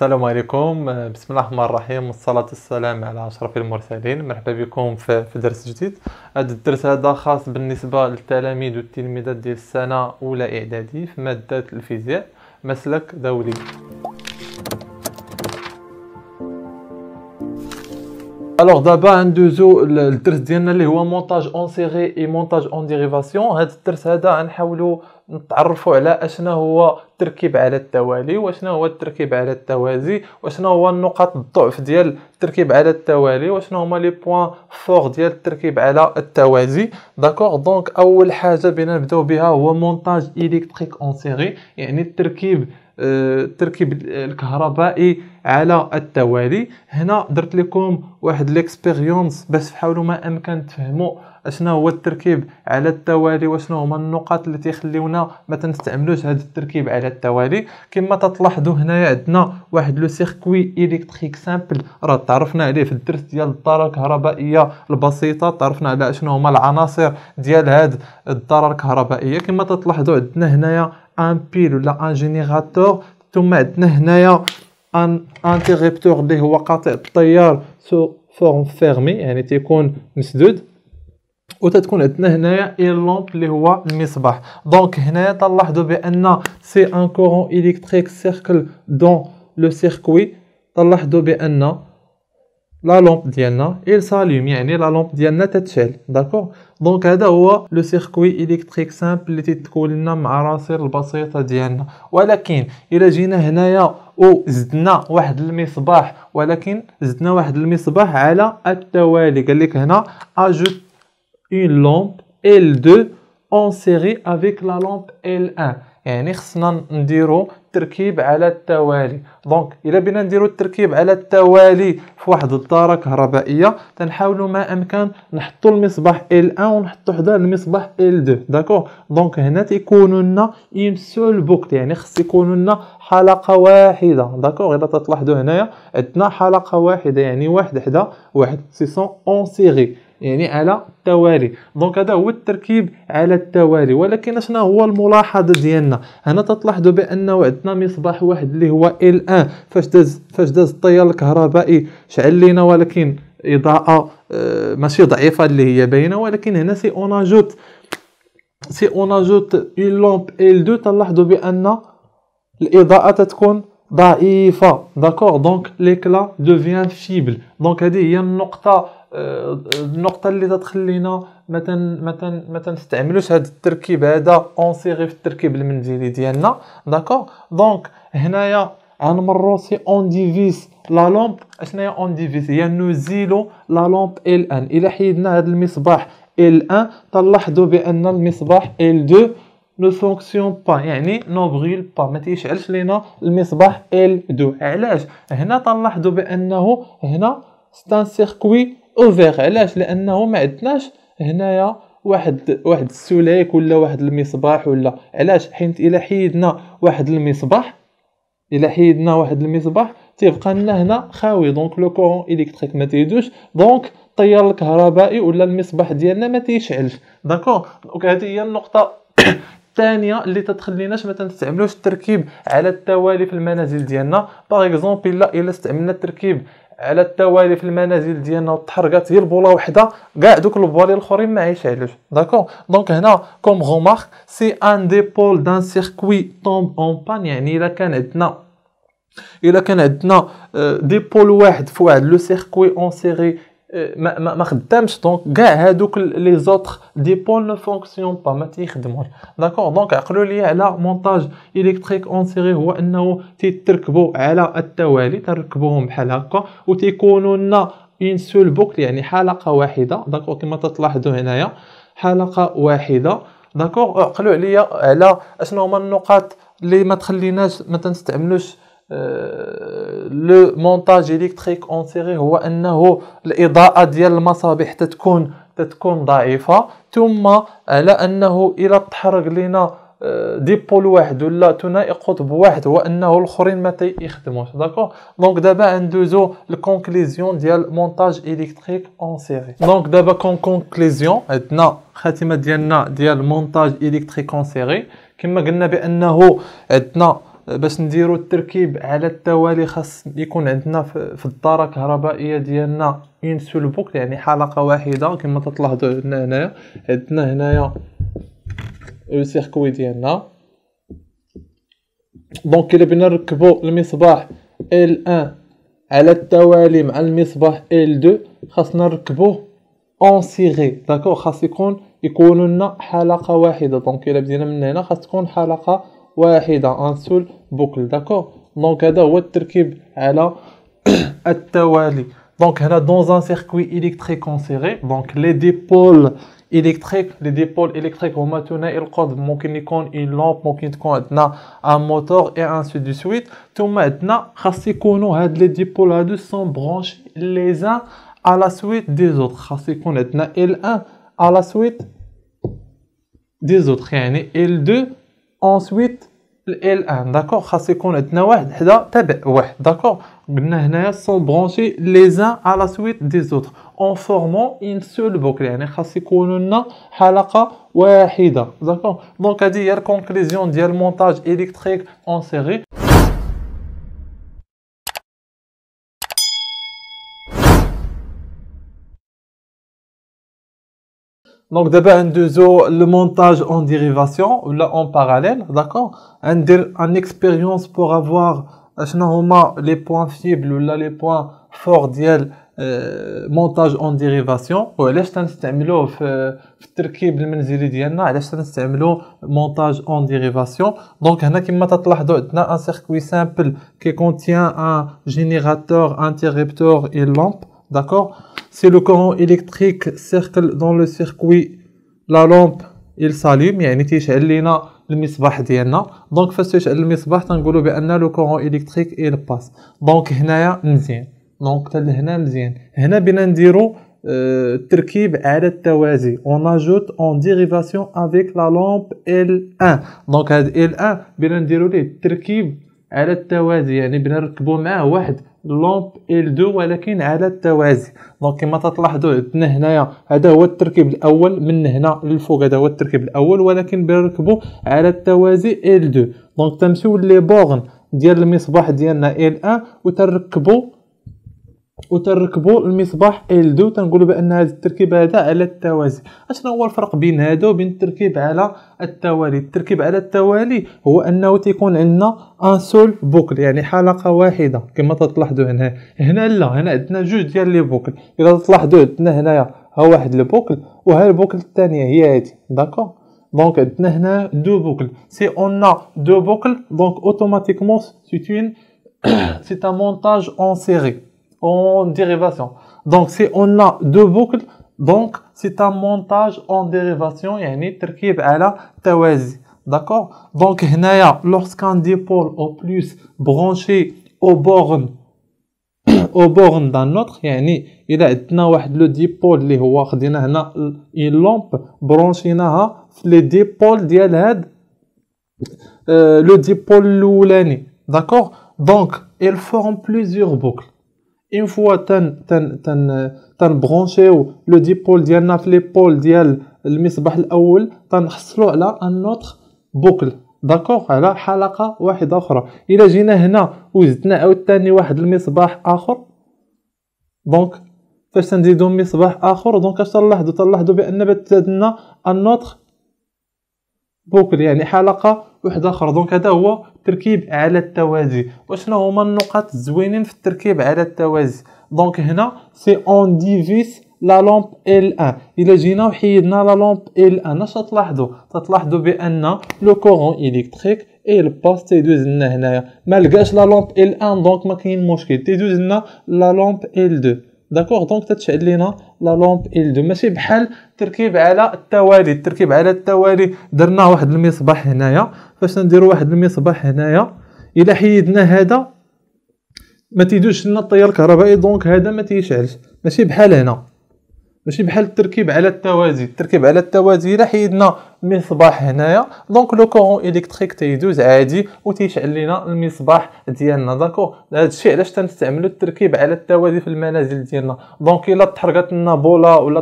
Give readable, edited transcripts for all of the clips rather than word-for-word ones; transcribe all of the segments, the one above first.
السلام عليكم. بسم الله الرحمن الرحيم والصلاة والسلام على أشرف المرسلين. مرحبا بكم في درس جديد. هذا الدرس هذا خاص بالنسبة للتلاميذ والتلميذات ديال السنة أولى إعدادي في مادة الفيزياء مسلك دولي. الوغ دابا ندوزو الدرس ديالنا اللي هو مونتاج اون سيري اي مونتاج اون ديريفاسيون. هذا الدرس هذا غنحاولوا نتعرفوا على اشنا هو التركيب على التوالي، واشنا هو التركيب على التوازي، واشنا هو نقاط الضعف ديال التركيب على التوالي، واشنا هما لي بوين فور ديال التركيب على التوازي. داكوغ، دونك اول حاجه بينا نبداو بها هو مونتاج الكتريك اون سيري، يعني التركيب الكهربائي على التوالي. هنا درت لكم واحد ليكسبيريونس باش تحاولوا ما امكن تفهموا اشنا هو التركيب على التوالي واشنا هما النقاط اللي تيخليونا ما تنستعملوش هذا التركيب على التوالي. كما تلاحظوا هنايا عندنا واحد لو سيركوي الكتريك سامبل، راه تعرفنا عليه في الدرس ديال الداره الكهربائيه البسيطه، تعرفنا على اشنا هما العناصر ديال هذه الداره الكهربائيه. كما تلاحظوا عندنا هنايا ان بيل ولا ان جينيراتور، ثم عندنا هنايا ان انتريبتور اللي هو قاطع التيار سو فورم فيرمي، يعني تيكون مسدود، وتتكون عندنا هنايا اي لامب اللي هو المصباح. دونك هنايا تلاحظوا بان سي ان كورون الكتريك سيركل دون لو سيركوي. تلاحظوا بان لا لامب ديالنا il s'allume، يعني لا لامب ديالنا تتشعل. داكوغ، دونك هذا هو لو سيركوي الكتريك سامبل اللي تتكون لنا مع العناصر البسيطه ديالنا. ولكن الا جينا هنايا وزدنا واحد المصباح، ولكن زدنا واحد المصباح على التوالي، قال لك هنا ajoute une lampe L2 en série avec la lampe L1، يعني خصنا نديرو تركيب على التوالي. دونك الا بينا نديرو التركيب على التوالي في واحد الداره كهربائيه، تنحاولوا ما امكن نحطوا المصباح L1 ونحطوا حدا المصباح L2. داكوغ، دونك هنا تيكونوا لنا اون سول بوكل، يعني خص يكونوا لنا حلقه واحده. داكوغ، الا تلاحظوا هنايا عندنا حلقه واحده، يعني واحد حدا واحد، سي سون اون سيري، يعني على التوالي. دونك هذا هو التركيب على التوالي. ولكن اشنا هو الملاحظه ديالنا هنا؟ تلاحظوا بانه عندنا مصباح واحد اللي هو L1، فاش داز التيار الكهربائي شعل لينا، ولكن اضاءه ماشي ضعيفه اللي هي باينه. ولكن هنا سي اون اجوت اون لامب L2، تلاحظوا بان الاضاءه تتكون ضعيفه. داكوغ، دونك ليكلا دوفيان فيبل. دونك هذه هي النقطه اللي تتخلينا ما تنستعملوش هذا التركيب هذا اون سيري في التركيب المنزلي ديالنا. داكوغ، دونك هنايا غنمرو سي اون ديفيس لا لامب. اشناهي اون ديفيس؟ هي نزيلو لا لامب L1. الى حيدنا هذا المصباح L1 تلاحظوا بان المصباح L2 نو فونكسيون با، يعني نو بغيل با، ما تيشعلش لينا المصباح L2. علاش؟ هنا تلاحظوا بانه هنا ستان سيركوي اوفير. علاش؟ لانه ما عندناش هنايا واحد السلاك ولا واحد المصباح ولا. علاش؟ حيت الى حيدنا واحد المصباح تيبقى لنا هنا خاوي، دونك لو كورون الكتريك ما تيدوش، دونك التيار الكهربائي ولا المصباح ديالنا ما تيشعلش. داكوغ، دونك هذه هي النقطه الثانيه اللي تتخليناش ما تنستعملوش التركيب على التوالي في المنازل ديالنا. باغ اكزومبل الا استعملنا التركيب على التوالي في المنازل ديالنا وتحرقات هي البوله وحده، كاع دوك البوالي الاخرين ما يشعلوش. داكوغ، دونك هنا كوم غومارك سي ان ديبول دان سيركوي طومب اون بان، يعني الا كان عندنا ديبول واحد في واحد لو سيركوي اون سيري ما خدامش، دونك كاع هادوك لي زوتر ديبول نو فونكسيون با، ما تيخدموش. داكوغ، دونك عقلوا لي على مونتاج الكتريك اون سيري هو انه تيتركبوا على التوالي، تركبوهم بحال هكا وتيكونوا لنا اون سول بوكل، يعني حلقه واحده. داكوغ، كما تلاحظوا هنايا حلقه واحده. داكوغ، عقلوا عليا على اشنو هما النقاط اللي ما تخليناش ما تنستعملوش لو مونتاج الكتريك اون سيري. هو انه الاضاءه ديال المصابيح تتكون ضعيفه، ثم على انه الى تحرق لنا ديبول واحد ولا ثنائي قطب واحد، هو انه الاخرين ما تيخدموش. داكوغ، دونك دابا ندوزو الكونكليزيون ديال مونتاج الكتريك اون سيري. دونك دابا كونكليزيون عندنا خاتمه ديالنا ديال مونتاج الكتريك اون سيري. كما قلنا بانه عندنا باش نديرو التركيب على التوالي خاص يكون عندنا في الدارة الكهربائية ديالنا اون سول بوكل، يعني حلقة واحدة كما تلاحظوا هنايا. عندنا هنايا السيركوي ديالنا. دونك الا بغينا نركبو المصباح L1 على التوالي مع المصباح L2 خاصنا نركبوه اون سيغي، داكوغ، خاص يكونوا لنا حلقة واحدة. دونك الا بدينا من هنا خاص تكون حلقة واحدة ان سول بوكل، داكوغ. دونك هذا هو التركيب على التوالي. دونك هنا دون ان سيركوي الكتريك اون سيغي، دونك لي ديبول الكتريك هما ثنائي القطب، ممكن يكون اون لامب، ممكن تكون عندنا ان موتور اي انسي دو سويت. ثم عندنا خاص يكونوا هاد لي ديبول هادو سون برونشي لي زان à la suite des autres. خاص يكون عندنا L1 à la suite des autres، يعني L2 ensuite L1، داكوغ. خاص يكون عندنا واحد حدا تابع واحد، داكوغ. قلنا هنايا sont branchés les uns à la suite des autres en formant une seule boucle، يعني خاص يكونوا لنا حلقة واحدة، داكوغ. دونك هذه هي الكونكلوزيون ديال المونتاج الكتريك en série. Donc d'abord ندوزو le montage en dérivation ou là en parallèle, d'accord. ندير une expérience pour avoir شنو هما les points faibles ou là les points forts ديال montage en dérivation، وعلاش تنستعملوه في التركيب المنزلي ديالنا، علاش تنستعملو montage en dérivation. Donc هنا كما تلاحظوا عندنا un circuit simple qui contient un générateur, interrupteur et lampe، d'accord. Si le courant électrique circule dans le circuit, la lampe il s'allume، يعني تيشعل لينا المصباح ديالنا. دونك فاش تيشعل المصباح تنقولوا بان لو كورون الكتريك il passe. دونك هنايا مزيان، دونك حتى لهنا مزيان. هنا بينا نديرو التركيب على التوازي، on ajoute en dérivation avec la lampe L1. دونك هاد L1 بينا نديرو ليه التركيب على التوازي، يعني بينا نركبو معاه واحد لامب L2 ولكن على التوازي. دونك كما تلاحظوا عندنا هنايا هذا هو التركيب الاول من هنا للفوق، هذا هو التركيب الاول ولكن بنركبوا على التوازي L2. دونك تمشيو لي بورن ديال المصباح ديالنا L1 وتركبوا المصباح L2، تنقولوا بان هذا التركيب هذا على التوازي. اشنو هو الفرق بين هذا وبين التركيب على التوالي؟ التركيب على التوالي هو انه تيكون عندنا ان سول بوكل، يعني حلقه واحده كما تلاحظوا هنا لا، هنا عندنا جوج ديال لي بوكل. اذا تلاحظوا عندنا هنايا ها واحد البوكل وها البوكل الثانيه هي هذه، داكوغ. دونك عندنا هنا دو بوكل. سي اون ا دو بوكل دونك اوتوماتيكمون سي ان مونتاج اون سيري en dérivation. Donc si on a deux boucles, donc c'est un montage en dérivation, يعني تركيب على توازي، d'accord. Donc هنايا lorsqu'un dipôle au plus branché au borne d'un autre، يعني إذا عندنا واحد لو ديبول اللي هو خدينا هنا une lampe برونشيناها في لي ديبول ديال هاد لو ديبول الأولاني، d'accord. Donc il forme plusieurs boucles. Une fois تنبرونشيو لو ديبول ديالنا في لي بول ديال المصباح الاول تنحصلوا على ان اوتر بوكل، داكوغ، على حلقه واحده اخرى. الا جينا هنا وزدنا عاوتاني واحد المصباح اخر، دونك فاش تنزيدو مصباح اخر دونك اش تلاحظوا بان بات لنا ان اوتر بوكل، يعني حلقه واحده اخرى. دونك هذا هو التركيب على التوازي. وشنو هما النقاط الزوينين في التركيب على التوازي؟ دونك هنا سي اون ديفيس لا لامب L1. الا جينا وحيدنا لا لامب L1 اش تلاحظوا بان لو كورون الكتريك باس تيدوز لنا هنايا، ما لقاش لا لامب L1 دونك ما كاين مشكل، تيدوز لنا لا لامب L2، داكوغ. دونك تتشعل لينا لا لامب L2. ماشي بحال التركيب على التوالي. التركيب على التوالي درنا واحد المصباح هنايا، فاش نديروا واحد المصباح هنايا الا حيدنا هذا ما تيدوش لنا التيار الكهربائي، دونك هذا ما تيشعلش. ماشي بحال هنا، ماشي بحال التركيب على التوازي. التركيب على التوازي الا حيدنا المصباح هنايا دونك لو كورون الكتريك تيدوز عادي وتيشعل لينا المصباح ديالنا. داكوغ، هذا الشيء علاش تنستعملوا التركيب على التوازي في المنازل ديالنا. دونك الا تحرقت لنا بولا ولا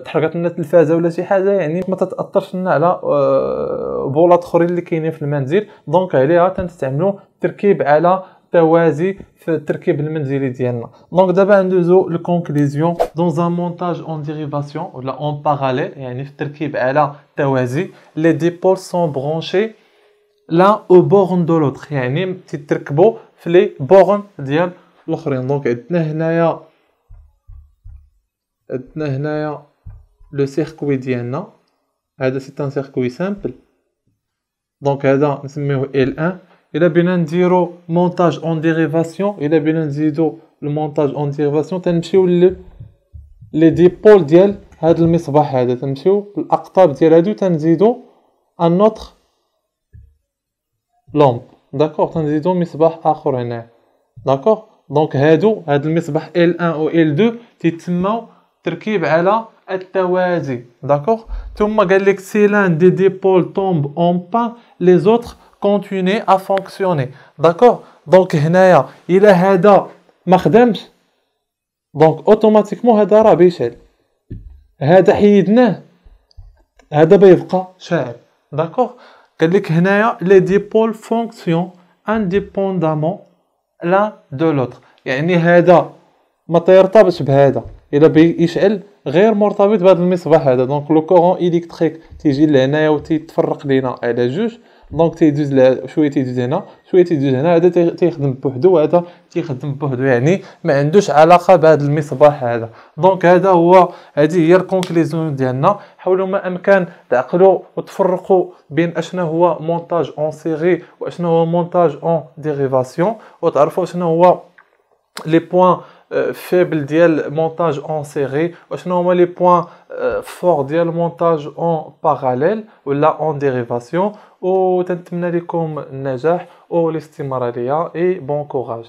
تحرقت لنا تلفازه ولا شي حاجه يعني ما تتاثرش لنا على بولات اخرين اللي كاينين في المنزل. دونك عليها تنستعملوا التركيب على توازي في التركيب المنزلي ديالنا. دونك دابا ندوزو للكونكلوزيون. دون ان مونتاج اون ديريفاسيون ولا اون باراليل يعني في التركيب على توازي لي ديبول سون برونشي l'un au borne de l'autre يعني تتركبوا في لي بورن ديال الاخرين. دونك عندنا هنايا لو سيركوي ديالنا. هذا سي ان سيركوي سامبل دونك هذا نسميوه L1. إلا بينا نديرو مونتاج اون ديريفاسيون إلا بينا نزيدو المونتاج اون ديريفاسيون تنمشيو لي ديبول ديال هذا المصباح هذا تنمشيو الاقطاب ديال هادو تنزيدو ان اوتر لومب. داكوغ، تنزيدو مصباح اخر هنا. داكوغ، دونك هاد المصباح L1 و L2 تيتسموا تركيب على التوازي. داكوغ، ثم قال لك سي لان دي ديبول تومب اون بان لي زوتر continuer à fonctionner. D'accord. donc هنايا الى هذا ما خدمش دونك اوتوماتيكمون هذا راه بيشعل. هذا حيدناه هذا بيبقى شاعل. داكوغ، قال لك هنايا لي ديبول فونكسيون انديبوندامون لان دو لوتر يعني هذا ما تيرتبطش بهذا الا بيشعل غير مرتبط بهذا المصباح هذا. دونك لو كورون الكتريك تيجي لهنايا وتيتفرق لينا على جوج. دونك تيدوز شويه تيدوز هنا شويه تيدوز هنا. هذا تيخدم بوحدو وهذا تيخدم بوحدو يعني ما عندوش علاقه بهذا المصباح هذا. دونك هذه هي الكونكلوزيون ديالنا. حاولوا ما امكن تعقلوا وتفرقوا بين اشنا هو مونتاج اون سيري واشنا هو مونتاج اون ديريفاسيون وتعرفوا شنو هو لي بوين فيبل ديال مونتاج اون سيري وشنو هما لي بوين فور ديال مونتاج اون باراليل ولا اون ديريفاسيون. وتنتمنى لكم النجاح والاستمراريه اي بون كوراج.